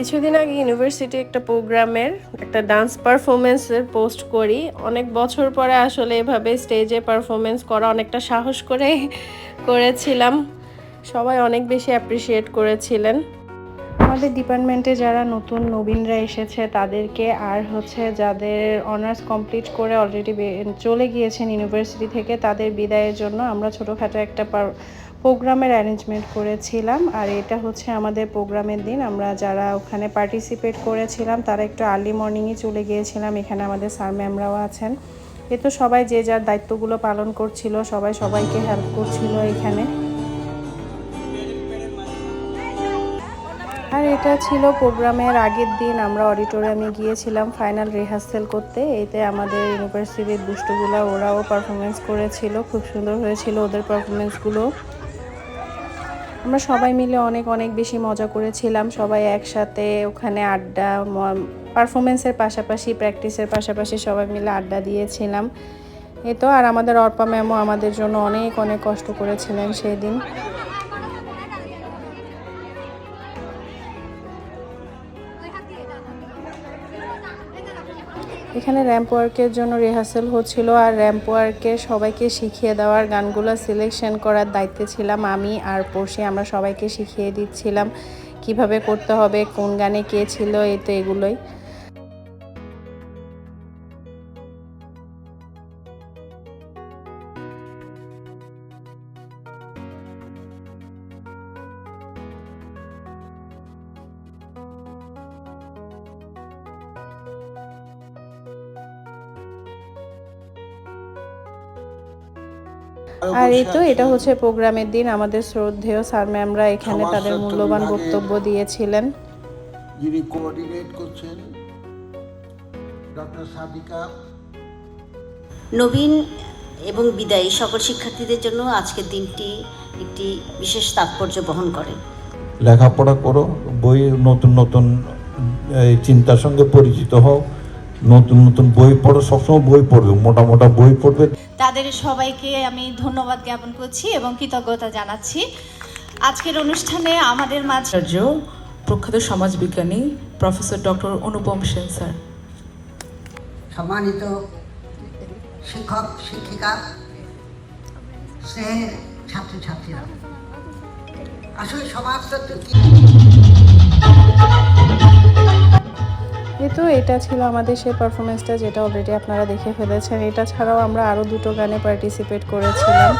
কিছুদিন আগে ইউনিভার্সিটি একটা প্রোগ্রামের একটা ডান্স পারফরমেন্সের পোস্ট করি। অনেক বছর পরে আসলে এভাবে স্টেজে পারফরমেন্স করা অনেকটা সাহস করে করেছিলাম। সবাই অনেক বেশি অ্যাপ্রিসিয়েট করেছিলেন। আমাদের ডিপার্টমেন্টে যারা নতুন নবীনরা এসেছে তাদেরকে, আর যাদের অনার্স কমপ্লিট করে অলরেডি চলে গিয়েছেন ইউনিভার্সিটি থেকে, তাদের বিদায়ের জন্য আমরা ছোটোখাটো একটা প্রোগ্রামের অ্যারেঞ্জমেন্ট করেছিলাম। আর এটা আমাদের প্রোগ্রামের দিন। আমরা যারা ওখানে পার্টিসিপেট করেছিলাম তারা একটু আর্লি মর্নিংয়ে চলে গিয়েছিলাম। এখানে আমাদের স্যার ম্যামরাও আছেন। এ তো সবাই যে যার দায়িত্বগুলো পালন করছিল, সবাই সবাইকে হেল্প করছিল এখানে। আর এটা ছিল প্রোগ্রামের আগের দিন। আমরা অডিটোরিয়ামে গিয়েছিলাম ফাইনাল রিহার্সাল করতে। এতে আমাদের ইউনিভার্সিটির দুষ্টুগুলো ওরাও পারফরমেন্স করেছিল, খুব সুন্দর হয়েছিল ওদের পারফরমেন্সগুলো। আমরা সবাই মিলে অনেক অনেক বেশি মজা করেছিলাম। সবাই একসাথে ওখানে আড্ডা, পারফরমেন্সের পাশাপাশি প্র্যাকটিসের পাশাপাশি সবাই মিলে আড্ডা দিয়েছিলাম। এই তো। আর আমাদের অর্পা ম্যামও আমাদের জন্য অনেক অনেক কষ্ট করেছিলেন সেই দিন। এখানে র্যাম্প ওয়ার্কের জন্য রিহার্সাল হচ্ছিল, আর র্যাম্প ওয়ার্কে সবাইকে শিখিয়ে দেওয়ার, গানগুলো সিলেকশন করার দায়িত্বে ছিলাম আমি আর পড়শি। আমরা সবাইকে শিখিয়ে দিচ্ছিলাম কিভাবে করতে হবে, কোন গানে কে ছিল, এই তো এগুলোই। আর এই তো এটা প্রোগ্রামের দিন। আমাদের শ্রদ্ধেয় স্যার ম্যামরা এখানে তাদের মূল্যবান বক্তব্য দিয়েছিলেন। যিনি কোঅর্ডিনেট করছেন ডক্টর সাদিকা। নবীন এবং বিদায়ী সকল শিক্ষার্থীদের জন্য আজকের দিনটি একটি বিশেষ তাৎপর্য বহন করে। লেখাপড়া করো, বই নতুন নতুন চিন্তার সঙ্গে পরিচিত হও, নতুন নতুন বই পড়ো, সবসময় বই পড়বে, মোটা মোটা বই পড়বে। তাদের সবাইকে আমি ধন্যবাদ জ্ঞাপন করছি এবং কৃতজ্ঞতা জানাচ্ছি। আজকের অনুষ্ঠানে আমাদের মাঝে প্রখ্যাত সমাজবিজ্ঞানী প্রফেসর ডক্টর অনুপম সেন স্যার, সম্মানিত শিক্ষক শিক্ষিকা, স্নেহের ছাত্রছাত্রীরা, আসলে সমাজতত্ত্ব কি? তো এটা ছিল আমাদের সেই পারফরমেন্সটা, যেটা অলরেডি আপনারা দেখে ফেলেছেন। এটা ছাড়াও আমরা আরও দুটো গানে পার্টিসিপেট করেছিলাম।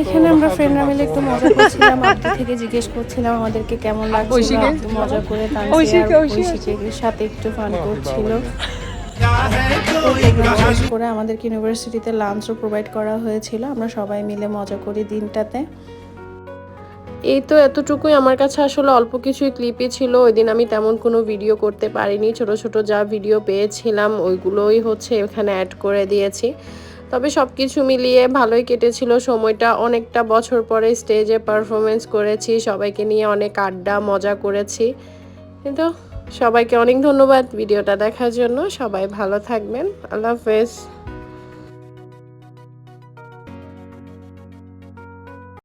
এখানে আমরা ফ্রেন্ডরা মিলে একটু মজা করছিলাম। আব্দু থেকে জিজ্ঞেস করছিলাম আমাদেরকে কেমন লাগছিল। আব্দু মজা করে ঐশীর সাথে একটু ফান করছিল। শেষ করে আমাদেরকে ইউনিভার্সিটিতে লাঞ্চও প্রোভাইড করা হয়েছিল। আমরা সবাই মিলে মজা করি দিনটাতে। এই তো এতটুকুই আমার কাছে আসলে অল্প কিছুই ক্লিপই ছিল। ওই দিন আমি তেমন কোনো ভিডিও করতে পারিনি। ছোট ছোট যা ভিডিও পেয়েছিলাম ওইগুলোই এখানে অ্যাড করে দিয়েছি। তবে সব কিছু মিলিয়ে ভালোই কেটেছিল সময়টা। অনেকটা বছর পরে স্টেজে পারফরমেন্স করেছি, সবাইকে নিয়ে অনেক আড্ডা মজা করেছি। কিন্তু সবাইকে অনেক ধন্যবাদ ভিডিওটা দেখার জন্য। সবাই ভালো থাকবেন। আল্লাহ হাফেজ।